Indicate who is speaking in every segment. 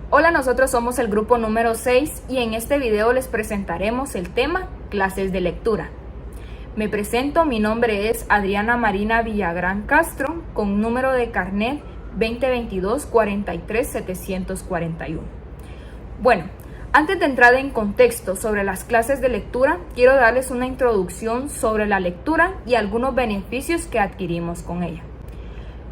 Speaker 1: Hola, nosotros somos el grupo número 6 y en este video les presentaremos el tema clases de lectura. Me presento, mi nombre es Adriana Marina Villagrán Castro con número de carnet 2022-43-741. Bueno, antes de entrar en contexto sobre las clases de lectura, quiero darles una introducción sobre la lectura y algunos beneficios que adquirimos con ella.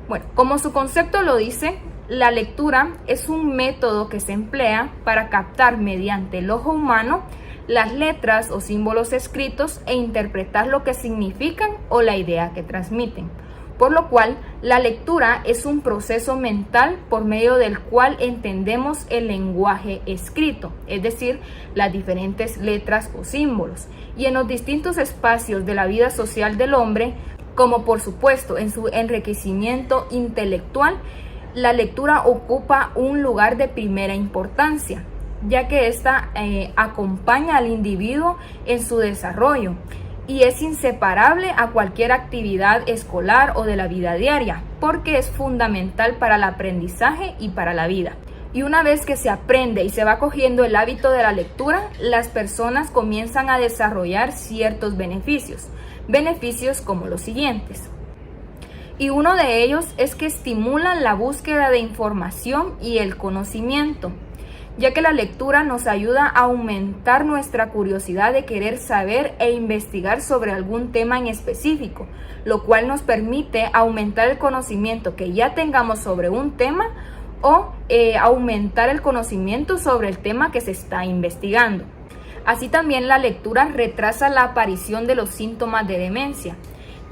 Speaker 1: Bueno, como su concepto lo dice, la lectura es un método que se emplea para captar mediante el ojo humano las letras o símbolos escritos e interpretar lo que significan o la idea que transmiten. Por lo cual, la lectura es un proceso mental por medio del cual entendemos el lenguaje escrito, es decir, las diferentes letras o símbolos, y en los distintos espacios de la vida social del hombre, como por supuesto en su enriquecimiento intelectual, la lectura ocupa un lugar de primera importancia, ya que ésta acompaña al individuo en su desarrollo y es inseparable a cualquier actividad escolar o de la vida diaria, porque es fundamental para el aprendizaje y para la vida. Y una vez que se aprende y se va cogiendo el hábito de la lectura, las personas comienzan a desarrollar ciertos beneficios como los siguientes. Y uno de ellos es que estimulan la búsqueda de información y el conocimiento, ya que la lectura nos ayuda a aumentar nuestra curiosidad de querer saber e investigar sobre algún tema en específico, lo cual nos permite aumentar el conocimiento que ya tengamos sobre un tema o aumentar el conocimiento sobre el tema que se está investigando. Así también la lectura retrasa la aparición de los síntomas de demencia,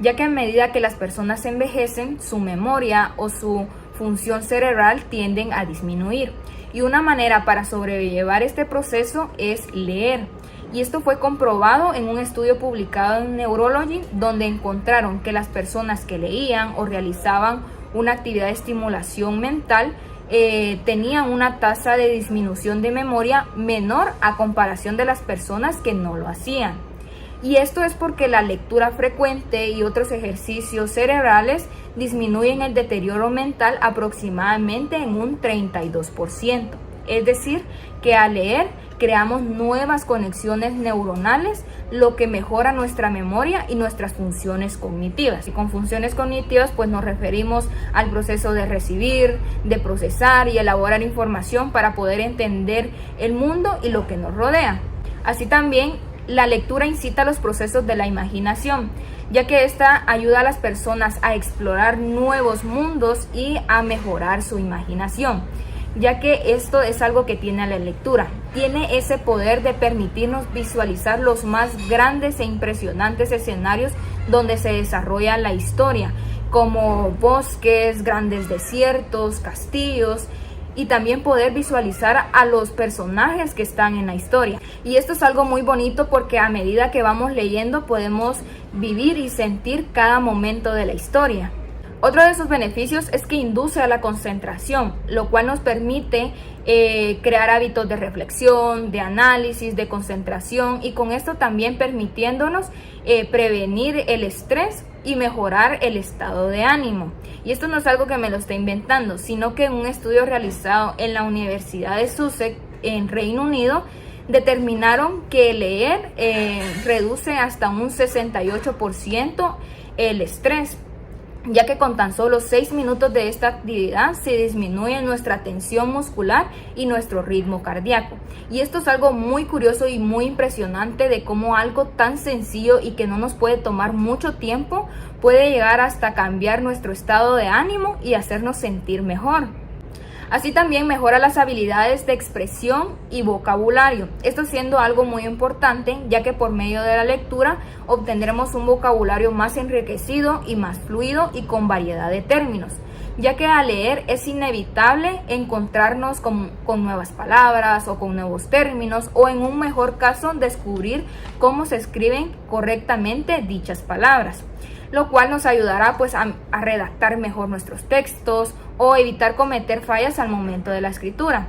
Speaker 1: ya que a medida que las personas envejecen, su memoria o su función cerebral tienden a disminuir. Y una manera para sobrellevar este proceso es leer. Y esto fue comprobado en un estudio publicado en Neurology, donde encontraron que las personas que leían o realizaban una actividad de estimulación mental tenían una tasa de disminución de memoria menor a comparación de las personas que no lo hacían. Y esto es porque la lectura frecuente y otros ejercicios cerebrales disminuyen el deterioro mental aproximadamente en un 32%. Es decir, que al leer creamos nuevas conexiones neuronales, lo que mejora nuestra memoria y nuestras funciones cognitivas. Y con funciones cognitivas pues nos referimos al proceso de recibir, de procesar y elaborar información para poder entender el mundo y lo que nos rodea. Así también la lectura incita a los procesos de la imaginación, ya que esta ayuda a las personas a explorar nuevos mundos y a mejorar su imaginación, ya que esto es algo que tiene la lectura. Tiene ese poder de permitirnos visualizar los más grandes e impresionantes escenarios donde se desarrolla la historia, como bosques, grandes desiertos, castillos, y también poder visualizar a los personajes que están en la historia. Y esto es algo muy bonito porque a medida que vamos leyendo podemos vivir y sentir cada momento de la historia. Otro de sus beneficios es que induce a la concentración, lo cual nos permite crear hábitos de reflexión, de análisis, de concentración, y con esto también permitiéndonos prevenir el estrés y mejorar el estado de ánimo. Y esto no es algo que me lo esté inventando, sino que en un estudio realizado en la Universidad de Sussex en Reino Unido determinaron que leer reduce hasta un 68% el estrés, ya que con tan solo 6 minutos de esta actividad se disminuye nuestra tensión muscular y nuestro ritmo cardíaco. Y esto es algo muy curioso y muy impresionante de cómo algo tan sencillo y que no nos puede tomar mucho tiempo puede llegar hasta cambiar nuestro estado de ánimo y hacernos sentir mejor. Así también mejora las habilidades de expresión y vocabulario, esto siendo algo muy importante, ya que por medio de la lectura obtendremos un vocabulario más enriquecido y más fluido y con variedad de términos, ya que al leer es inevitable encontrarnos con nuevas palabras o con nuevos términos, o en un mejor caso descubrir cómo se escriben correctamente dichas palabras, lo cual nos ayudará pues a redactar mejor nuestros textos o evitar cometer fallas al momento de la escritura.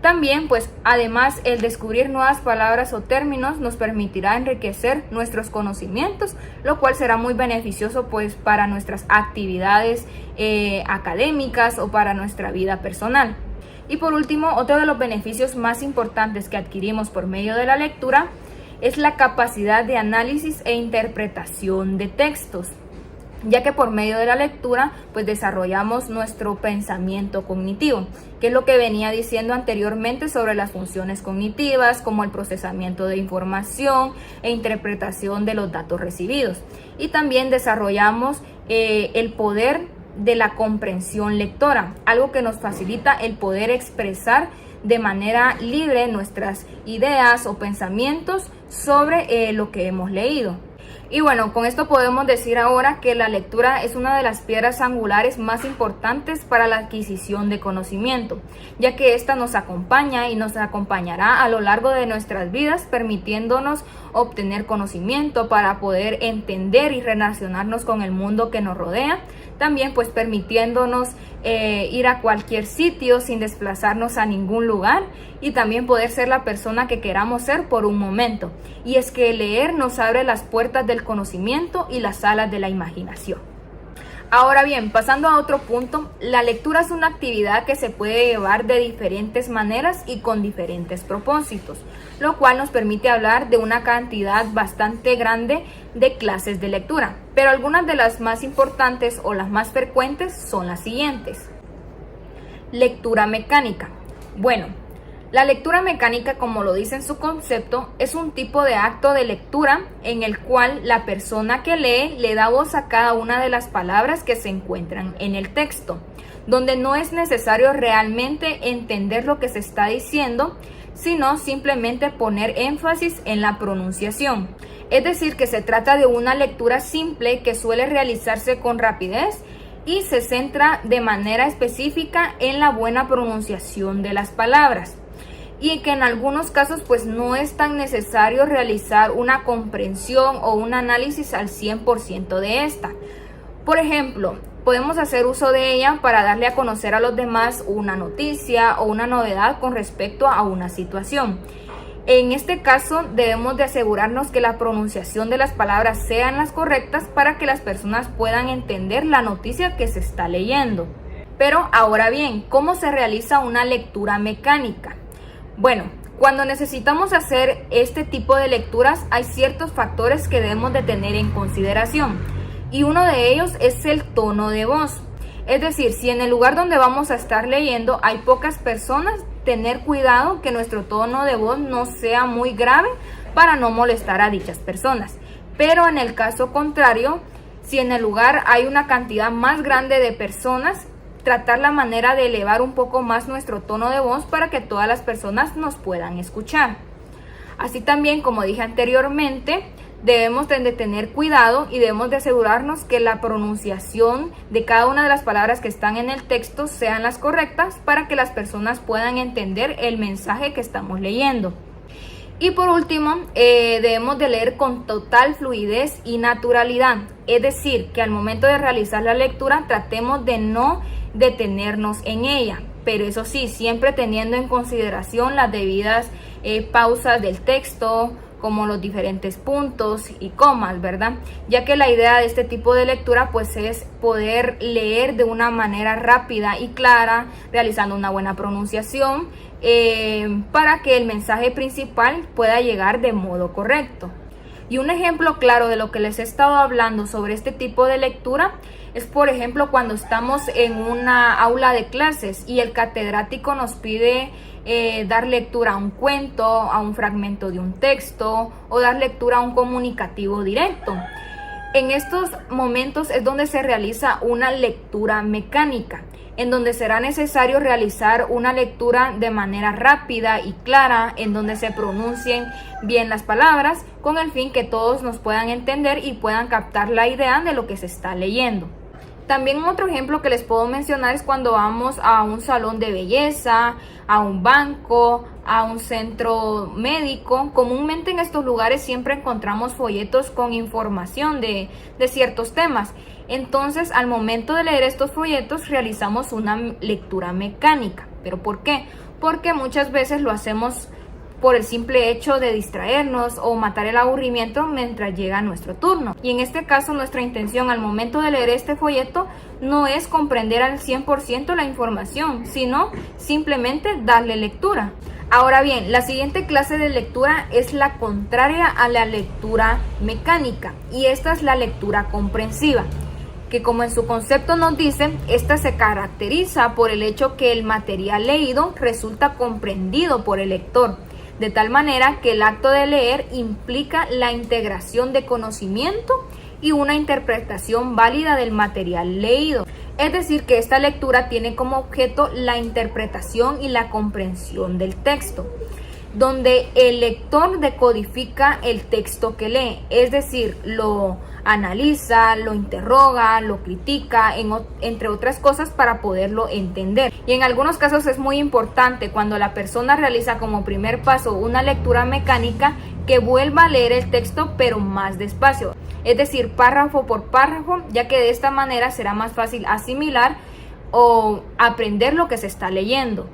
Speaker 1: También, pues, además, el descubrir nuevas palabras o términos nos permitirá enriquecer nuestros conocimientos, lo cual será muy beneficioso, pues, para nuestras actividades académicas o para nuestra vida personal. Y por último, otro de los beneficios más importantes que adquirimos por medio de la lectura es la capacidad de análisis e interpretación de textos, ya que por medio de la lectura pues desarrollamos nuestro pensamiento cognitivo, que es lo que venía diciendo anteriormente sobre las funciones cognitivas, como el procesamiento de información e interpretación de los datos recibidos. Y también desarrollamos el poder de la comprensión lectora, algo que nos facilita el poder expresar de manera libre nuestras ideas o pensamientos sobre lo que hemos leído. Y bueno, con esto podemos decir ahora que la lectura es una de las piedras angulares más importantes para la adquisición de conocimiento, ya que ésta nos acompaña y nos acompañará a lo largo de nuestras vidas, permitiéndonos obtener conocimiento para poder entender y relacionarnos con el mundo que nos rodea. También pues permitiéndonos ir a cualquier sitio sin desplazarnos a ningún lugar, y también poder ser la persona que queramos ser por un momento. Y es que leer nos abre las puertas del conocimiento y las alas de la imaginación. Ahora bien, pasando a otro punto, la lectura es una actividad que se puede llevar de diferentes maneras y con diferentes propósitos, lo cual nos permite hablar de una cantidad bastante grande de clases de lectura. Pero algunas de las más importantes o las más frecuentes son las siguientes. Lectura mecánica. Bueno, la lectura mecánica, como lo dice en su concepto, es un tipo de acto de lectura en el cual la persona que lee le da voz a cada una de las palabras que se encuentran en el texto, donde no es necesario realmente entender lo que se está diciendo, sino simplemente poner énfasis en la pronunciación. Es decir, que se trata de una lectura simple que suele realizarse con rapidez y se centra de manera específica en la buena pronunciación de las palabras. Y que en algunos casos pues no es tan necesario realizar una comprensión o un análisis al 100% de esta. Por ejemplo, podemos hacer uso de ella para darle a conocer a los demás una noticia o una novedad con respecto a una situación. En este caso debemos de asegurarnos que la pronunciación de las palabras sean las correctas para que las personas puedan entender la noticia que se está leyendo. Pero ahora bien, ¿cómo se realiza una lectura mecánica? Bueno, cuando necesitamos hacer este tipo de lecturas hay ciertos factores que debemos de tener en consideración, y uno de ellos es el tono de voz. Es decir, si en el lugar donde vamos a estar leyendo hay pocas personas, tener cuidado que nuestro tono de voz no sea muy grave para no molestar a dichas personas. Pero en el caso contrario, si en el lugar hay una cantidad más grande de personas, tratar la manera de elevar un poco más nuestro tono de voz para que todas las personas nos puedan escuchar. Así también, como dije anteriormente, debemos de tener cuidado y debemos de asegurarnos que la pronunciación de cada una de las palabras que están en el texto sean las correctas para que las personas puedan entender el mensaje que estamos leyendo. Y por último, debemos de leer con total fluidez y naturalidad. Es decir, que al momento de realizar la lectura tratemos de no detenernos en ella. Pero eso sí, siempre teniendo en consideración las debidas pausas del texto, como los diferentes puntos y comas, ¿verdad? Ya que la idea de este tipo de lectura pues es poder leer de una manera rápida y clara, realizando una buena pronunciación, para que el mensaje principal pueda llegar de modo correcto. Y un ejemplo claro de lo que les he estado hablando sobre este tipo de lectura es, por ejemplo, cuando estamos en una aula de clases y el catedrático nos pide dar lectura a un cuento, a un fragmento de un texto o dar lectura a un comunicativo directo. En estos momentos es donde se realiza una lectura mecánica, en donde será necesario realizar una lectura de manera rápida y clara, en donde se pronuncien bien las palabras, con el fin que todos nos puedan entender y puedan captar la idea de lo que se está leyendo. También otro ejemplo que les puedo mencionar es cuando vamos a un salón de belleza, a un banco, a un centro médico. Comúnmente en estos lugares siempre encontramos folletos con información de ciertos temas. Entonces, al momento de leer estos folletos realizamos una lectura mecánica. ¿Pero por qué? Porque muchas veces lo hacemos por el simple hecho de distraernos o matar el aburrimiento mientras llega nuestro turno. Y en este caso, nuestra intención al momento de leer este folleto no es comprender al 100% la información, sino simplemente darle lectura. Ahora bien, la siguiente clase de lectura es la contraria a la lectura mecánica, y esta es la lectura comprensiva, que como en su concepto nos dice, esta se caracteriza por el hecho que el material leído resulta comprendido por el lector, de tal manera que el acto de leer implica la integración de conocimiento y una interpretación válida del material leído. Es decir, que esta lectura tiene como objeto la interpretación y la comprensión del texto, donde el lector decodifica el texto que lee, es decir, lo analiza, lo interroga, lo critica, entre otras cosas, para poderlo entender. Y en algunos casos es muy importante, cuando la persona realiza como primer paso una lectura mecánica, que vuelva a leer el texto pero más despacio, es decir, párrafo por párrafo, ya que de esta manera será más fácil asimilar o aprender lo que se está leyendo.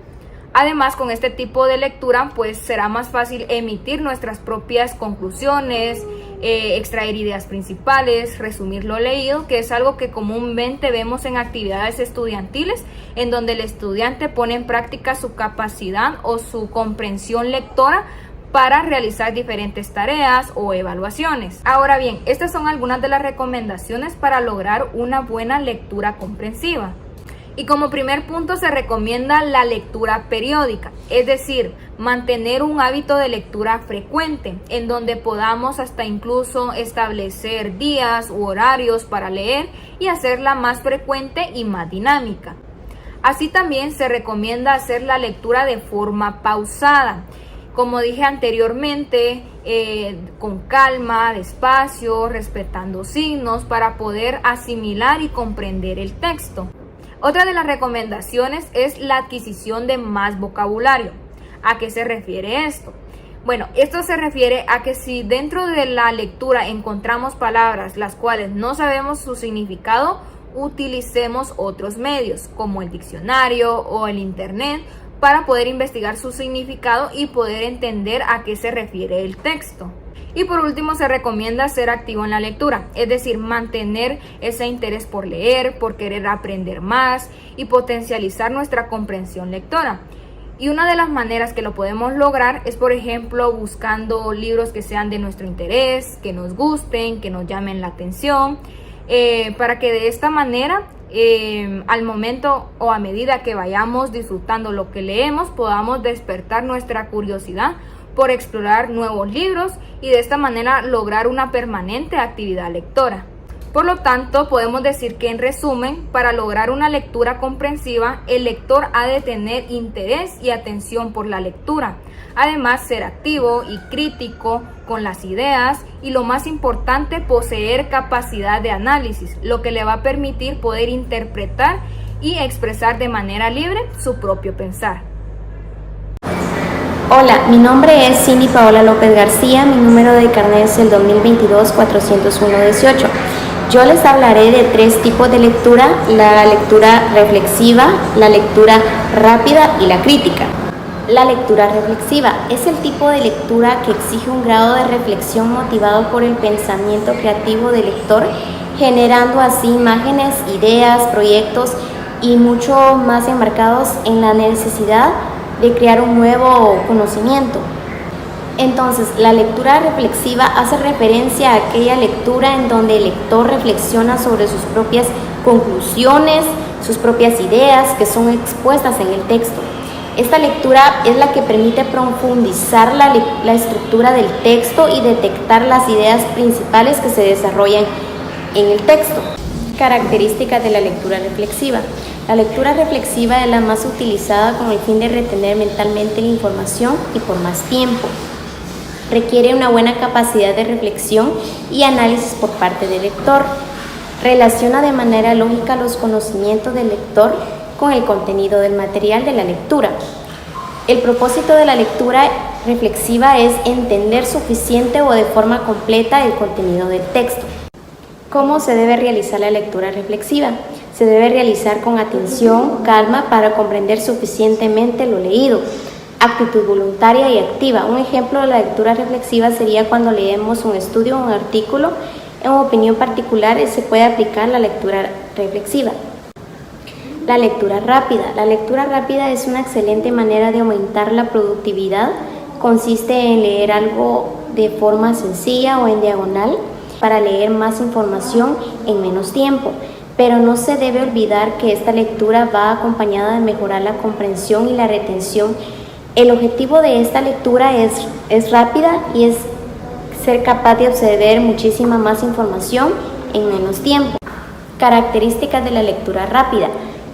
Speaker 1: Además, con este tipo de lectura, pues será más fácil emitir nuestras propias conclusiones, extraer ideas principales, resumir lo leído, que es algo que comúnmente vemos en actividades estudiantiles, en donde el estudiante pone en práctica su capacidad o su comprensión lectora para realizar diferentes tareas o evaluaciones. Ahora bien, estas son algunas de las recomendaciones para lograr una buena lectura comprensiva. Y como primer punto se recomienda la lectura periódica, es decir, mantener un hábito de lectura frecuente, en donde podamos hasta incluso establecer días u horarios para leer y hacerla más frecuente y más dinámica. Así también se recomienda hacer la lectura de forma pausada, como dije anteriormente, con calma, despacio, respetando signos para poder asimilar y comprender el texto. Otra de las recomendaciones es la adquisición de más vocabulario. ¿A qué se refiere esto? Bueno, esto se refiere a que si dentro de la lectura encontramos palabras las cuales no sabemos su significado, utilicemos otros medios como el diccionario o el internet para poder investigar su significado y poder entender a qué se refiere el texto. Y por último, se recomienda ser activo en la lectura, es decir, mantener ese interés por leer, por querer aprender más y potencializar nuestra comprensión lectora. Y una de las maneras que lo podemos lograr es, por ejemplo, buscando libros que sean de nuestro interés, que nos gusten, que nos llamen la atención, para que de esta manera, al momento o a medida que vayamos disfrutando lo que leemos, podamos despertar nuestra curiosidad por explorar nuevos libros y de esta manera lograr una permanente actividad lectora. Por lo tanto, podemos decir que, en resumen, para lograr una lectura comprensiva, el lector ha de tener interés y atención por la lectura, además ser activo y crítico con las ideas y, lo más importante, poseer capacidad de análisis, lo que le va a permitir poder interpretar y expresar de manera libre su propio pensar.
Speaker 2: Hola, mi nombre es Cindy Paola López García, mi número de carnet es el 2022-401-18. Yo les hablaré de 3 tipos de lectura: la lectura reflexiva, la lectura rápida y la crítica. La lectura reflexiva es el tipo de lectura que exige un grado de reflexión motivado por el pensamiento creativo del lector, generando así imágenes, ideas, proyectos y mucho más enmarcados en la necesidad de crear un nuevo conocimiento. Entonces, la lectura reflexiva hace referencia a aquella lectura en donde el lector reflexiona sobre sus propias conclusiones, sus propias ideas que son expuestas en el texto. Esta lectura es la que permite profundizar la estructura del texto y detectar las ideas principales que se desarrollan en el texto. Características de la lectura reflexiva. La lectura reflexiva es la más utilizada con el fin de retener mentalmente la información y por más tiempo. Requiere una buena capacidad de reflexión y análisis por parte del lector. Relaciona de manera lógica los conocimientos del lector con el contenido del material de la lectura. El propósito de la lectura reflexiva es entender suficiente o de forma completa el contenido del texto. ¿Cómo se debe realizar la lectura reflexiva? Se debe realizar con atención, calma, para comprender suficientemente lo leído. Actitud voluntaria y activa. Un ejemplo de la lectura reflexiva sería cuando leemos un estudio o un artículo en opinión particular se puede aplicar la lectura reflexiva. La lectura rápida. La lectura rápida es una excelente manera de aumentar la productividad. Consiste en leer algo de forma sencilla o en diagonal para leer más información en menos tiempo. Pero no se debe olvidar que esta lectura va acompañada de mejorar la comprensión y la retención. El objetivo de esta lectura es rápida y es ser capaz de absorber muchísima más información en menos tiempo. Características de la lectura rápida.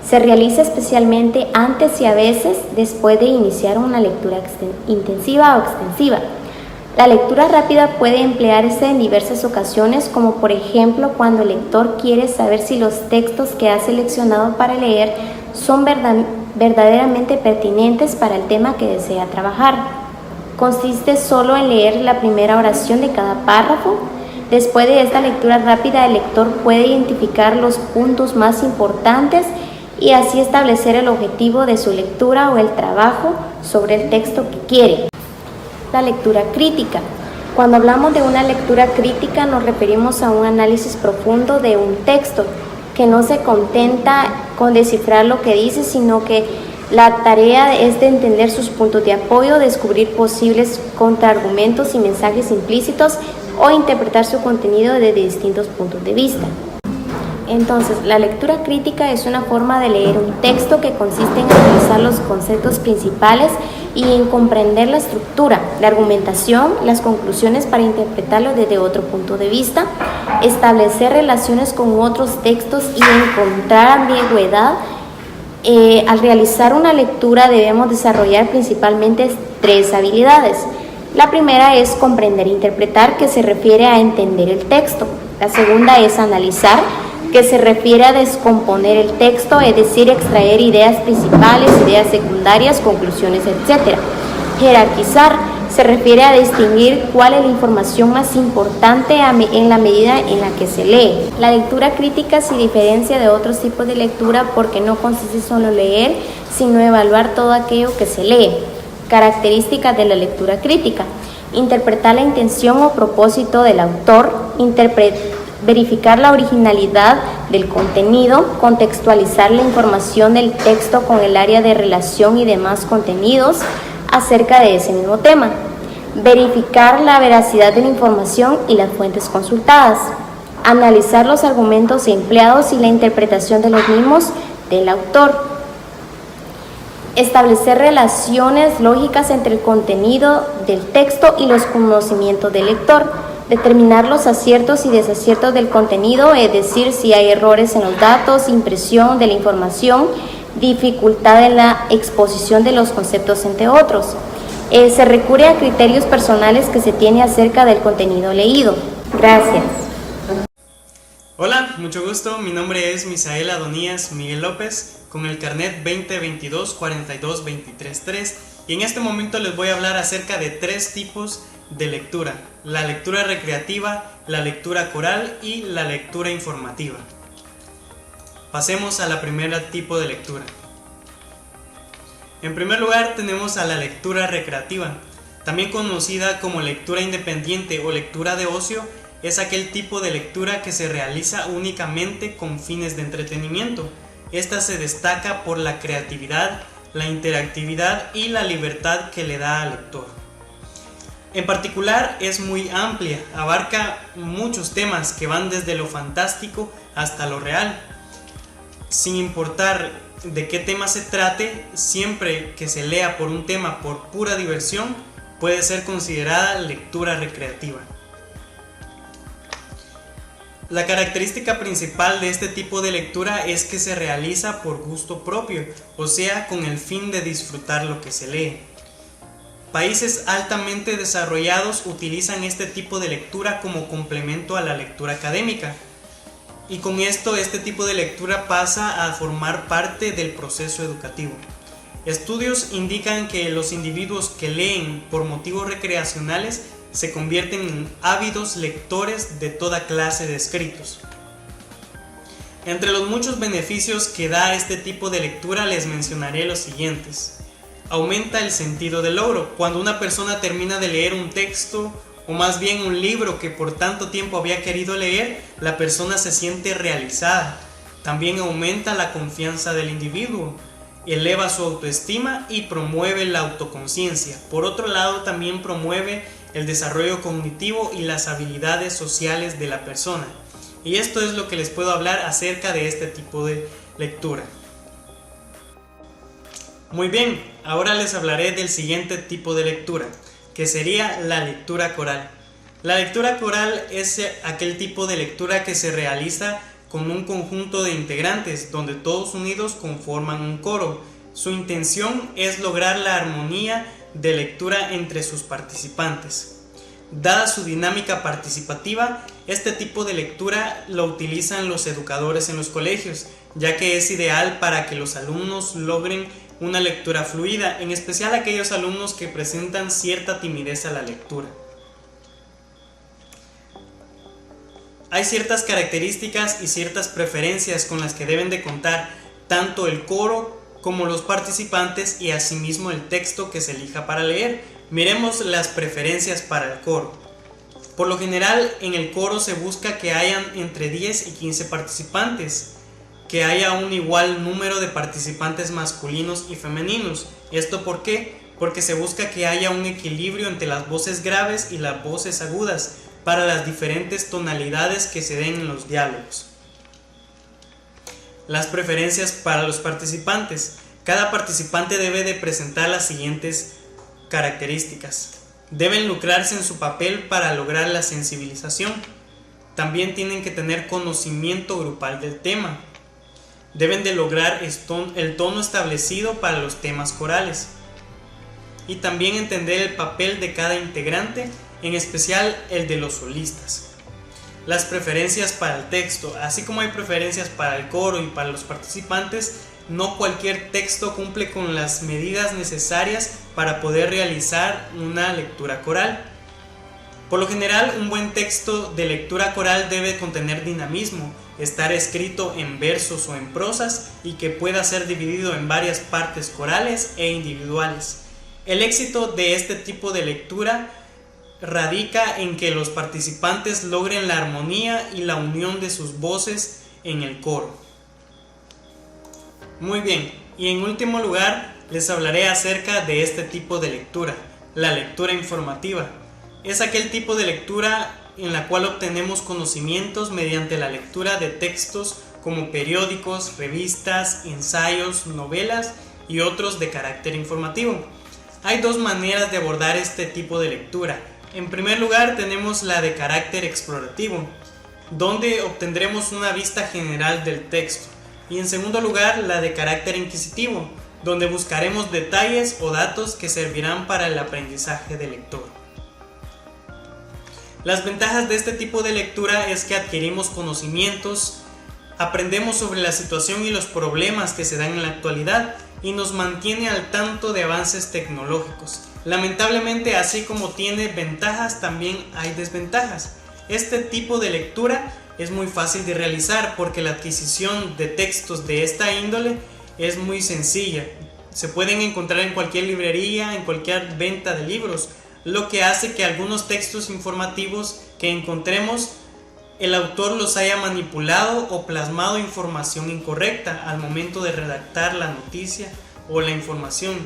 Speaker 2: Se realiza especialmente antes y a veces después de iniciar una lectura intensiva o extensiva. La lectura rápida puede emplearse en diversas ocasiones, como por ejemplo cuando el lector quiere saber si los textos que ha seleccionado para leer son verdaderamente pertinentes para el tema que desea trabajar. Consiste solo en leer la primera oración de cada párrafo. Después de esta lectura rápida, el lector puede identificar los puntos más importantes y así establecer el objetivo de su lectura o el trabajo sobre el texto que quiere. La lectura crítica. Cuando hablamos de una lectura crítica nos referimos a un análisis profundo de un texto que no se contenta con descifrar lo que dice, sino que la tarea es de entender sus puntos de apoyo, descubrir posibles contraargumentos y mensajes implícitos o interpretar su contenido desde distintos puntos de vista. Entonces, la lectura crítica es una forma de leer un texto que consiste en analizar los conceptos principales y en comprender la estructura, la argumentación, las conclusiones para interpretarlo desde otro punto de vista, establecer relaciones con otros textos y encontrar ambigüedad. Al realizar una lectura debemos desarrollar principalmente 3 habilidades. La primera es comprender e interpretar, que se refiere a entender el texto. La segunda es analizar, que se refiere a descomponer el texto, es decir, extraer ideas principales, ideas secundarias, conclusiones, etc. Jerarquizar se refiere a distinguir cuál es la información más importante en la medida en la que se lee. La lectura crítica se diferencia de otros tipos de lectura porque no consiste solo en leer, sino evaluar todo aquello que se lee. Características de la lectura crítica: interpretar la intención o propósito del autor, verificar la originalidad del contenido, contextualizar la información del texto con el área de relación y demás contenidos acerca de ese mismo tema, verificar la veracidad de la información y las fuentes consultadas, analizar los argumentos empleados y la interpretación de los mismos del autor, establecer relaciones lógicas entre el contenido del texto y los conocimientos del lector, determinar los aciertos y desaciertos del contenido, es decir, si hay errores en los datos, impresión de la información, dificultad en la exposición de los conceptos, entre otros. Se recurre a criterios personales que se tiene acerca del contenido leído. Gracias.
Speaker 3: Hola, mucho gusto. Mi nombre es Misael Adonías Miguel López, con el carnet 2022-42-23-3, y en este momento les voy a hablar acerca de 3 tipos de lectura: la lectura recreativa, la lectura coral y la lectura informativa. Pasemos a la primera tipo de lectura. En primer lugar tenemos a la lectura recreativa, también conocida como lectura independiente o lectura de ocio. Es aquel tipo de lectura que se realiza únicamente con fines de entretenimiento. Esta se destaca por la creatividad, la interactividad y la libertad que le da al lector. En particular es muy amplia, abarca muchos temas que van desde lo fantástico hasta lo real. Sin importar de qué tema se trate, siempre que se lea por un tema por pura diversión, puede ser considerada lectura recreativa. La característica principal de este tipo de lectura es que se realiza por gusto propio, o sea, con el fin de disfrutar lo que se lee. Países altamente desarrollados utilizan este tipo de lectura como complemento a la lectura académica, y con esto este tipo de lectura pasa a formar parte del proceso educativo. Estudios indican que los individuos que leen por motivos recreacionales se convierten en ávidos lectores de toda clase de escritos. Entre los muchos beneficios que da este tipo de lectura les mencionaré los siguientes. aumenta el sentido del logro. Cuando una persona termina de leer un texto o más bien un libro que por tanto tiempo había querido leer, la persona se siente realizada. También aumenta la confianza del individuo, eleva su autoestima y promueve la autoconciencia. Por otro lado, también promueve el desarrollo cognitivo y las habilidades sociales de la persona. Y esto es lo que les puedo hablar acerca de este tipo de lectura. Muy bien, ahora les hablaré del siguiente tipo de lectura, que sería la lectura coral. La lectura coral es aquel tipo de lectura que se realiza con un conjunto de integrantes, donde todos unidos conforman un coro. Su intención es lograr la armonía de lectura entre sus participantes. Dada su dinámica participativa, este tipo de lectura lo utilizan los educadores en los colegios, ya que es ideal para que los alumnos logren una lectura fluida, en especial aquellos alumnos que presentan cierta timidez a la lectura. Hay ciertas características y ciertas preferencias con las que deben de contar tanto el coro como los participantes y asimismo el texto que se elija para leer. Miremos las preferencias para el coro. Por lo general, en el coro se busca que hayan entre 10 y 15 participantes, que haya un igual número de participantes masculinos y femeninos. ¿Esto por qué? Porque se busca que haya un equilibrio entre las voces graves y las voces agudas para las diferentes tonalidades que se den en los diálogos. Las preferencias para los participantes. Cada participante debe de presentar las siguientes características. Deben lucrarse en su papel para lograr la sensibilización. También tienen que tener conocimiento grupal del tema. Deben de lograr el tono establecido para los temas corales. Y también entender el papel de cada integrante, en especial el de los solistas. Las preferencias para el texto. Así como hay preferencias para el coro y para los participantes, no cualquier texto cumple con las medidas necesarias para poder realizar una lectura coral. Por lo general, un buen texto de lectura coral debe contener dinamismo, estar escrito en versos o en prosas y que pueda ser dividido en varias partes corales e individuales. El éxito de este tipo de lectura radica en que los participantes logren la armonía y la unión de sus voces en el coro. Muy bien, y en último lugar les hablaré acerca de este tipo de lectura, la lectura informativa. Es aquel tipo de lectura en la cual obtenemos conocimientos mediante la lectura de textos como periódicos, revistas, ensayos, novelas y otros de carácter informativo. Hay dos maneras de abordar este tipo de lectura. En primer lugar tenemos la de carácter explorativo, donde obtendremos una vista general del texto. Y en segundo lugar, la de carácter inquisitivo, donde buscaremos detalles o datos que servirán para el aprendizaje del lector. Las ventajas de este tipo de lectura es que adquirimos conocimientos, aprendemos sobre la situación y los problemas que se dan en la actualidad y nos mantiene al tanto de avances tecnológicos. Lamentablemente, así como tiene ventajas, también hay desventajas. Este tipo de lectura es muy fácil de realizar porque la adquisición de textos de esta índole es muy sencilla. Se pueden encontrar en cualquier librería, en cualquier venta de libros, lo que hace que algunos textos informativos que encontremos, el autor los haya manipulado o plasmado información incorrecta al momento de redactar la noticia o la información.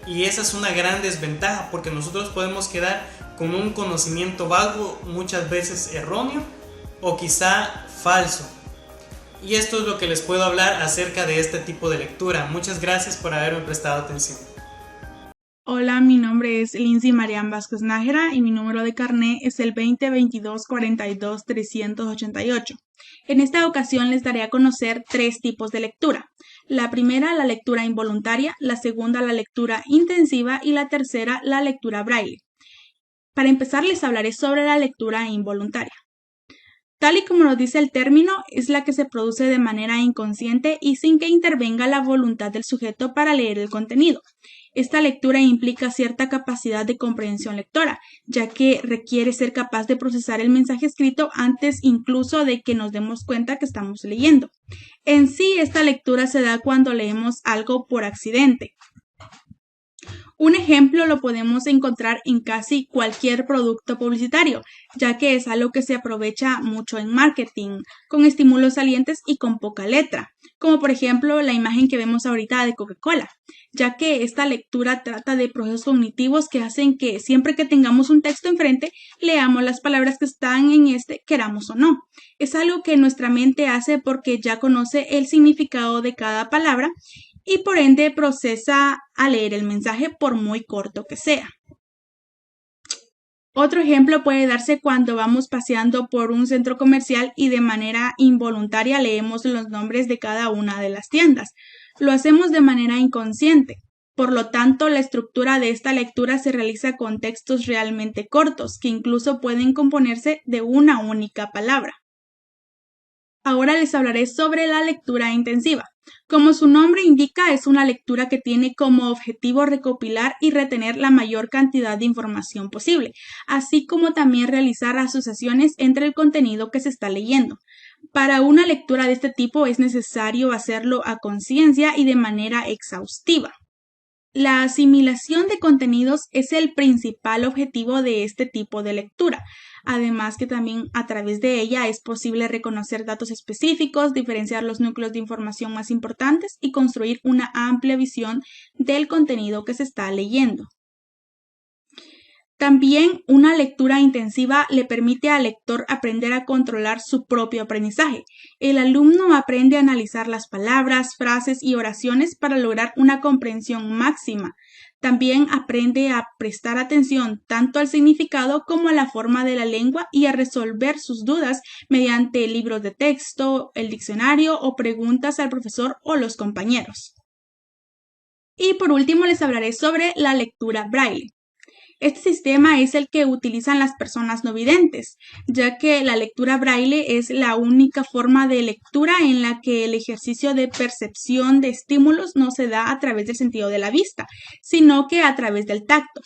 Speaker 3: Y esa es una gran desventaja porque nosotros podemos quedar con un conocimiento vago, muchas veces erróneo o quizá falso. Y esto es lo que les puedo hablar acerca de este tipo de lectura. Muchas gracias por haberme prestado atención.
Speaker 4: Hola, mi nombre es Lindsay Marian Vázquez Nájera y mi número de carné es el 2022-42-388. En esta ocasión les daré a conocer 3 tipos de lectura. La primera, la lectura involuntaria, la segunda, la lectura intensiva y la tercera, la lectura braille. Para empezar, les hablaré sobre la lectura involuntaria. Tal y como nos dice el término, es la que se produce de manera inconsciente y sin que intervenga la voluntad del sujeto para leer el contenido. Esta lectura implica cierta capacidad de comprensión lectora, ya que requiere ser capaz de procesar el mensaje escrito antes incluso de que nos demos cuenta que estamos leyendo. En sí, esta lectura se da cuando leemos algo por accidente. Un ejemplo lo podemos encontrar en casi cualquier producto publicitario, ya que es algo que se aprovecha mucho en marketing, con estímulos salientes y con poca letra, como por ejemplo la imagen que vemos ahorita de Coca-Cola, ya que esta lectura trata de procesos cognitivos que hacen que siempre que tengamos un texto enfrente, leamos las palabras que están en este, queramos o no. Es algo que nuestra mente hace porque ya conoce el significado de cada palabra y por ende procesa a leer el mensaje por muy corto que sea. Otro ejemplo puede darse cuando vamos paseando por un centro comercial y de manera involuntaria leemos los nombres de cada una de las tiendas. Lo hacemos de manera inconsciente. Por lo tanto, la estructura de esta lectura se realiza con textos realmente cortos, que incluso pueden componerse de una única palabra. Ahora les hablaré sobre la lectura intensiva. Como su nombre indica, es una lectura que tiene como objetivo recopilar y retener la mayor cantidad de información posible, así como también realizar asociaciones entre el contenido que se está leyendo. Para una lectura de este tipo es necesario hacerlo a conciencia y de manera exhaustiva. La asimilación de contenidos es el principal objetivo de este tipo de lectura. Además que también a través de ella es posible reconocer datos específicos, diferenciar los núcleos de información más importantes y construir una amplia visión del contenido que se está leyendo. También una lectura intensiva le permite al lector aprender a controlar su propio aprendizaje. El alumno aprende a analizar las palabras, frases y oraciones para lograr una comprensión máxima. También aprende a prestar atención tanto al significado como a la forma de la lengua y a resolver sus dudas mediante libros de texto, el diccionario o preguntas al profesor o los compañeros. Y por último les hablaré sobre la lectura braille. Este sistema es el que utilizan las personas no videntes, ya que la lectura braille es la única forma de lectura en la que el ejercicio de percepción de estímulos no se da a través del sentido de la vista, sino que a través del tacto.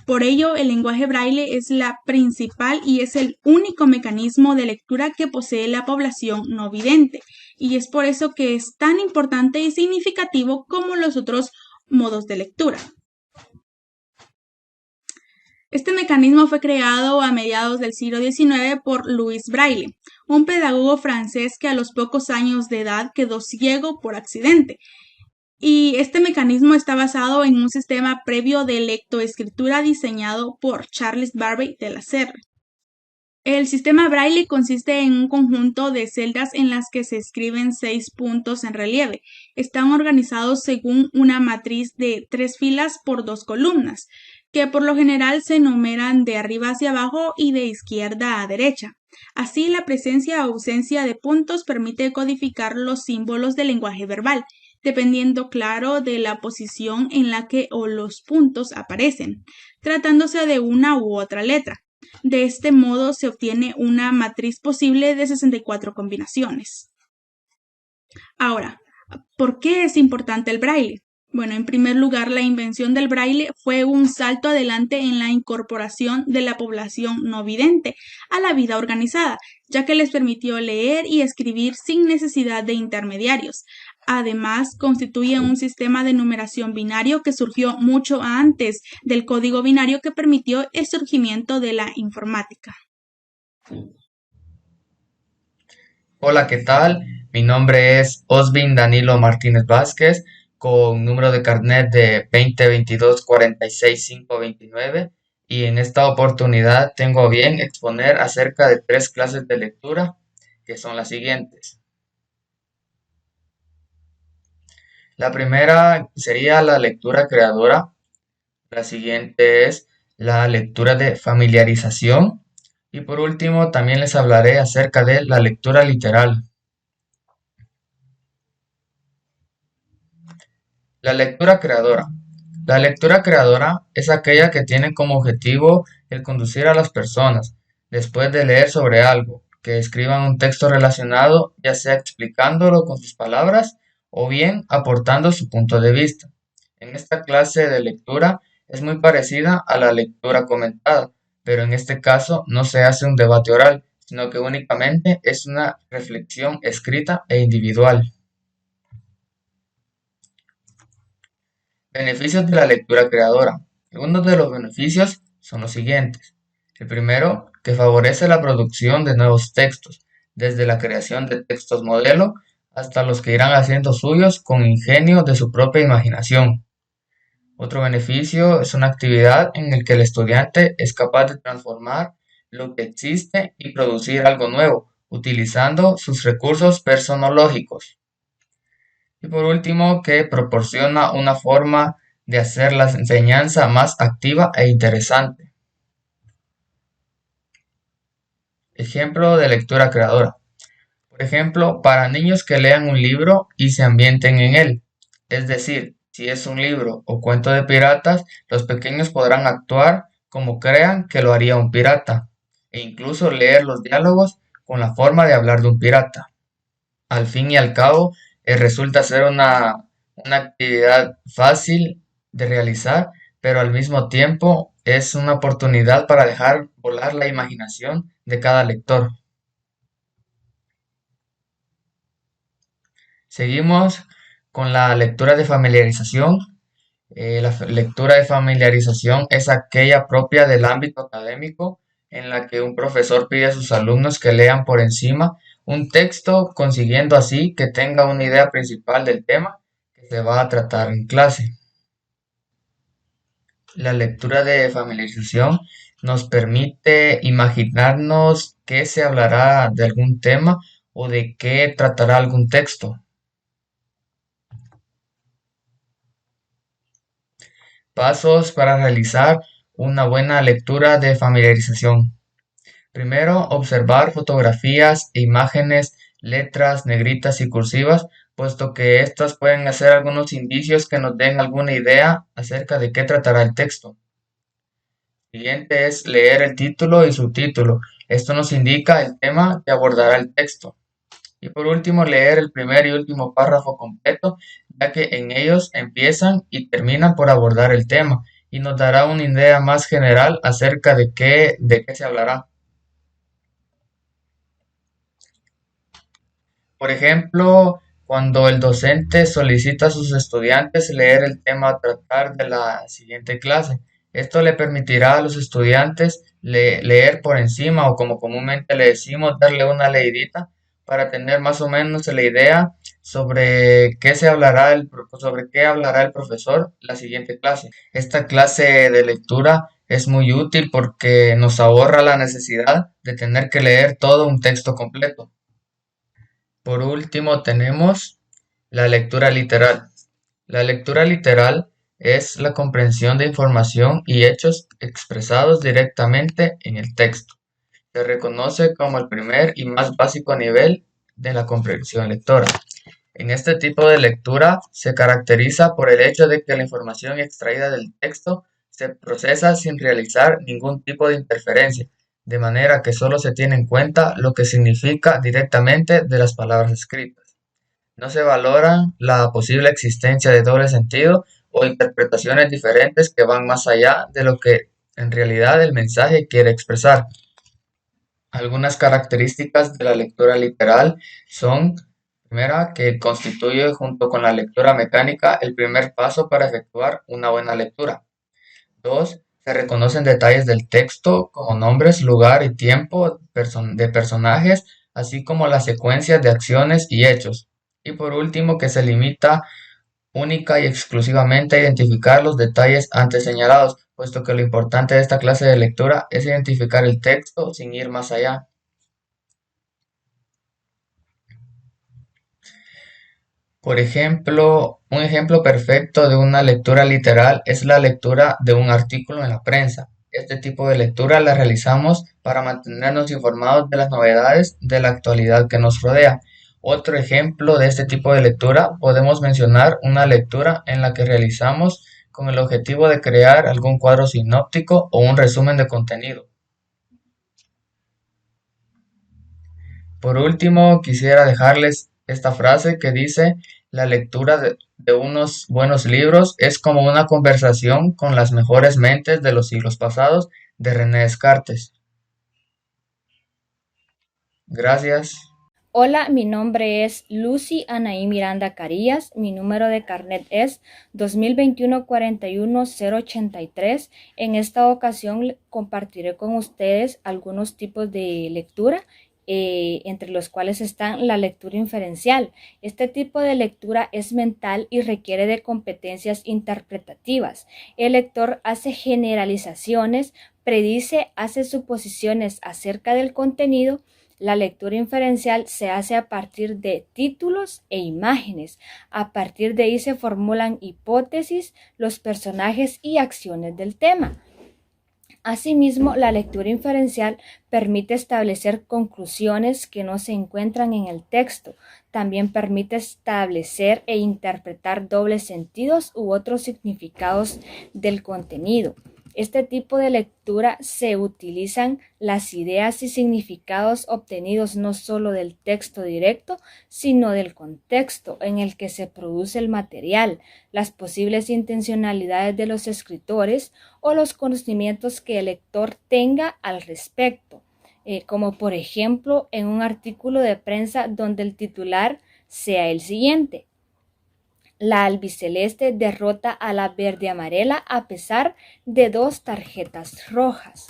Speaker 4: Por ello, el lenguaje braille es la principal y es el único mecanismo de lectura que posee la población no vidente, y es por eso que es tan importante y significativo como los otros modos de lectura. Este mecanismo fue creado a mediados del siglo XIX por Louis Braille, un pedagogo francés que a los pocos años de edad quedó ciego por accidente. Y este mecanismo está basado en un sistema previo de lectoescritura diseñado por Charles Babbage de la Serre. El sistema Braille consiste en un conjunto de celdas en las que se escriben 6 puntos en relieve. Están organizados según una matriz de 3 filas por 2 columnas, que por lo general se numeran de arriba hacia abajo y de izquierda a derecha. Así, la presencia o ausencia de puntos permite codificar los símbolos del lenguaje verbal, dependiendo, claro, de la posición en la que los puntos aparecen, tratándose de una u otra letra. De este modo se obtiene una matriz posible de 64 combinaciones. Ahora, ¿por qué es importante el braille? Bueno, en primer lugar, la invención del braille fue un salto adelante en la incorporación de la población no vidente a la vida organizada, ya que les permitió leer y escribir sin necesidad de intermediarios. Además, constituye un sistema de numeración binario que surgió mucho antes del código binario que permitió el surgimiento de la informática.
Speaker 5: Hola, ¿qué tal? Mi nombre es Osvin Danilo Martínez Vázquez, con número de carnet de 2022-46529, y en esta oportunidad tengo a bien exponer acerca de 3 clases de lectura, que son las siguientes. La primera sería la lectura creadora, la siguiente es la lectura de familiarización, y por último también les hablaré acerca de la lectura literal. La lectura creadora. La lectura creadora es aquella que tiene como objetivo el conducir a las personas, después de leer sobre algo, que escriban un texto relacionado, ya sea explicándolo con sus palabras o bien aportando su punto de vista. En esta clase de lectura es muy parecida a la lectura comentada, pero en este caso no se hace un debate oral, sino que únicamente es una reflexión escrita e individual. Beneficios de la lectura creadora. Algunos de los beneficios son los siguientes. El primero, que favorece la producción de nuevos textos, desde la creación de textos modelo hasta los que irán haciendo suyos con ingenio de su propia imaginación. Otro beneficio es una actividad en la que el estudiante es capaz de transformar lo que existe y producir algo nuevo, utilizando sus recursos personológicos. Y por último, que proporciona una forma de hacer la enseñanza más activa e interesante. Ejemplo de lectura creadora. Por ejemplo, para niños que lean un libro y se ambienten en él. Es decir, si es un libro o cuento de piratas, los pequeños podrán actuar como crean que lo haría un pirata, e incluso leer los diálogos con la forma de hablar de un pirata. Al fin y al cabo, resulta ser una actividad fácil de realizar, pero al mismo tiempo es una oportunidad para dejar volar la imaginación de cada lector. Seguimos con la lectura de familiarización. Lectura de familiarización es aquella propia del ámbito académico en la que un profesor pide a sus alumnos que lean por encima un texto, consiguiendo así que tenga una idea principal del tema que se va a tratar en clase. La lectura de familiarización nos permite imaginarnos qué se hablará de algún tema o de qué tratará algún texto. Pasos para realizar una buena lectura de familiarización. Primero, observar fotografías e imágenes, letras, negritas y cursivas, puesto que estas pueden ser algunos indicios que nos den alguna idea acerca de qué tratará el texto. Siguiente es leer el título y subtítulo. Esto nos indica el tema que abordará el texto. Y por último, leer el primer y último párrafo completo, ya que en ellos empiezan y terminan por abordar el tema y nos dará una idea más general acerca de qué se hablará. Por ejemplo, cuando el docente solicita a sus estudiantes leer el tema a tratar de la siguiente clase, esto le permitirá a los estudiantes leer por encima o como comúnmente le decimos, darle una leidita para tener más o menos la idea sobre sobre qué hablará el profesor la siguiente clase. Esta clase de lectura es muy útil porque nos ahorra la necesidad de tener que leer todo un texto completo. Por último, tenemos la lectura literal. La lectura literal es la comprensión de información y hechos expresados directamente en el texto. Se reconoce como el primer y más básico nivel de la comprensión lectora. En este tipo de lectura se caracteriza por el hecho de que la información extraída del texto se procesa sin realizar ningún tipo de interferencia, de manera que solo se tiene en cuenta lo que significa directamente de las palabras escritas. No se valora la posible existencia de doble sentido o interpretaciones diferentes que van más allá de lo que en realidad el mensaje quiere expresar. Algunas características de la lectura literal son: primera, que constituye junto con la lectura mecánica el primer paso para efectuar una buena lectura. 2. Se reconocen detalles del texto como nombres, lugar y tiempo de personajes, así como las secuencias de acciones y hechos. Y por último, que se limita única y exclusivamente a identificar los detalles antes señalados, puesto que lo importante de esta clase de lectura es identificar el texto sin ir más allá. Por ejemplo, un ejemplo perfecto de una lectura literal es la lectura de un artículo en la prensa. Este tipo de lectura la realizamos para mantenernos informados de las novedades de la actualidad que nos rodea. Otro ejemplo de este tipo de lectura podemos mencionar una lectura en la que realizamos con el objetivo de crear algún cuadro sinóptico o un resumen de contenido. Por último, quisiera dejarles esta frase que dice: la lectura de unos buenos libros es como una conversación con las mejores mentes de los siglos pasados, de René Descartes. Gracias.
Speaker 6: Hola, mi nombre es Lucy Anaí Miranda Carías. Mi número de carnet es 2021-41083. En esta ocasión compartiré con ustedes algunos tipos de lectura, entre los cuales están la lectura inferencial. Este tipo de lectura es mental y requiere de competencias interpretativas. El lector hace generalizaciones, predice, hace suposiciones acerca del contenido. La lectura inferencial se hace a partir de títulos e imágenes. A partir de ahí se formulan hipótesis, los personajes y acciones del tema. Asimismo, la lectura inferencial permite establecer conclusiones que no se encuentran en el texto. También permite establecer e interpretar dobles sentidos u otros significados del contenido. Este tipo de lectura se utilizan las ideas y significados obtenidos no solo del texto directo, sino del contexto en el que se produce el material, las posibles intencionalidades de los escritores o los conocimientos que el lector tenga al respecto, como por ejemplo en un artículo de prensa donde el titular sea el siguiente: la albiceleste derrota a la verde amarela a pesar de 2 tarjetas rojas.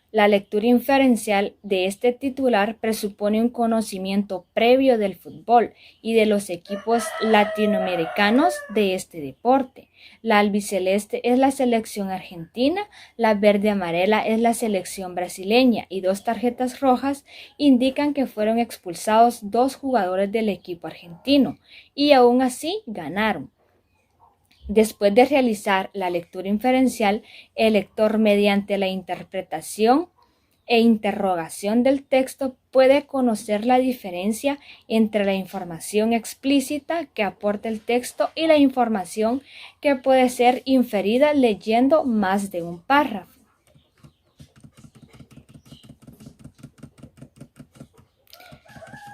Speaker 6: La lectura inferencial de este titular presupone un conocimiento previo del fútbol y de los equipos latinoamericanos de este deporte. La albiceleste es la selección argentina, la verde amarela es la selección brasileña y 2 tarjetas rojas indican que fueron expulsados 2 jugadores del equipo argentino y aún así ganaron. Después de realizar la lectura inferencial, el lector, mediante la interpretación e interrogación del texto, puede conocer la diferencia entre la información explícita que aporta el texto y la información que puede ser inferida leyendo más de un párrafo.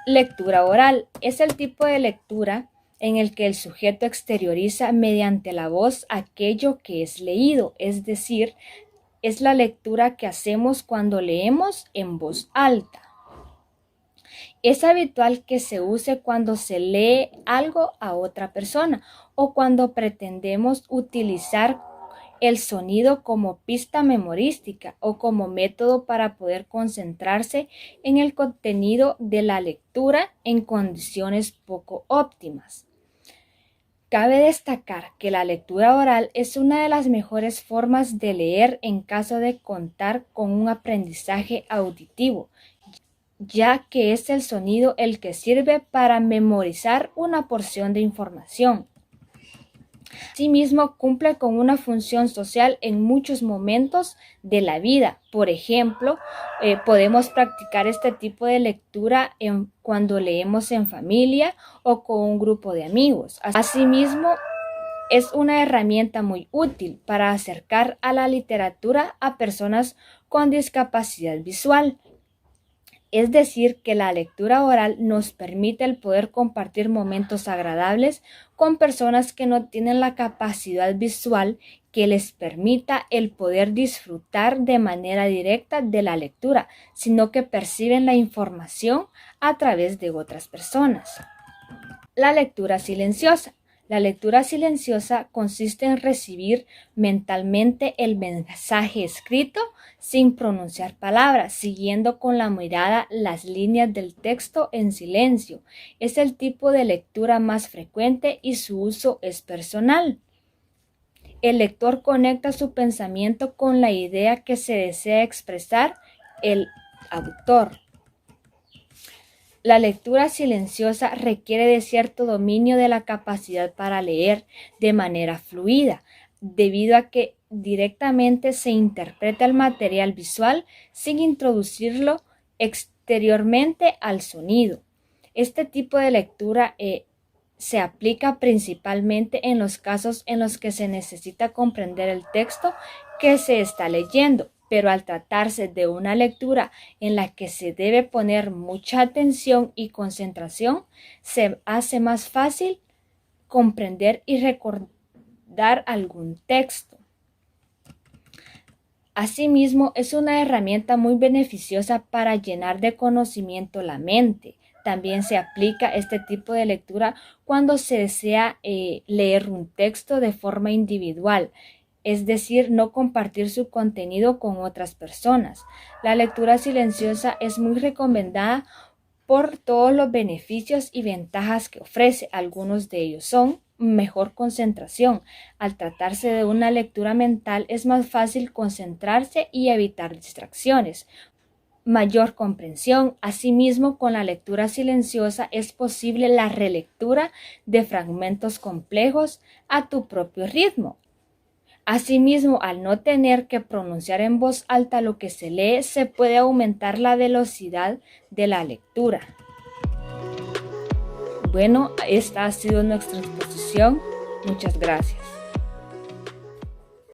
Speaker 6: Lectura oral es el tipo de lectura en el que el sujeto exterioriza mediante la voz aquello que es leído, es decir, es la lectura que hacemos cuando leemos en voz alta. Es habitual que se use cuando se lee algo a otra persona o cuando pretendemos utilizar el sonido como pista memorística o como método para poder concentrarse en el contenido de la lectura en condiciones poco óptimas. Cabe destacar que la lectura oral es una de las mejores formas de leer en caso de contar con un aprendizaje auditivo, ya que es el sonido el que sirve para memorizar una porción de información. Asimismo, cumple con una función social en muchos momentos de la vida. Por ejemplo, podemos practicar este tipo de lectura cuando leemos en familia o con un grupo de amigos. Asimismo, es una herramienta muy útil para acercar a la literatura a personas con discapacidad visual. Es decir, que la lectura oral nos permite el poder compartir momentos agradables con personas que no tienen la capacidad visual que les permita el poder disfrutar de manera directa de la lectura, sino que perciben la información a través de otras personas. La lectura silenciosa. La lectura silenciosa consiste en recibir mentalmente el mensaje escrito sin pronunciar palabras, siguiendo con la mirada las líneas del texto en silencio. Es el tipo de lectura más frecuente y su uso es personal. El lector conecta su pensamiento con la idea que se desea expresar el autor. La lectura silenciosa requiere de cierto dominio de la capacidad para leer de manera fluida, debido a que directamente se interpreta el material visual sin introducirlo exteriormente al sonido. Este tipo de lectura se aplica principalmente en los casos en los que se necesita comprender el texto que se está leyendo, pero al tratarse de una lectura en la que se debe poner mucha atención y concentración, se hace más fácil comprender y recordar algún texto. Asimismo, es una herramienta muy beneficiosa para llenar de conocimiento la mente. También se aplica este tipo de lectura cuando se desea leer un texto de forma individual, es decir, no compartir su contenido con otras personas. La lectura silenciosa es muy recomendada por todos los beneficios y ventajas que ofrece. Algunos de ellos son mejor concentración. Al tratarse de una lectura mental es más fácil concentrarse y evitar distracciones. Mayor comprensión. Asimismo, con la lectura silenciosa es posible la relectura de fragmentos complejos a tu propio ritmo. Asimismo, al no tener que pronunciar en voz alta lo que se lee, se puede aumentar la velocidad de la lectura. Bueno, esta ha sido nuestra exposición. Muchas gracias.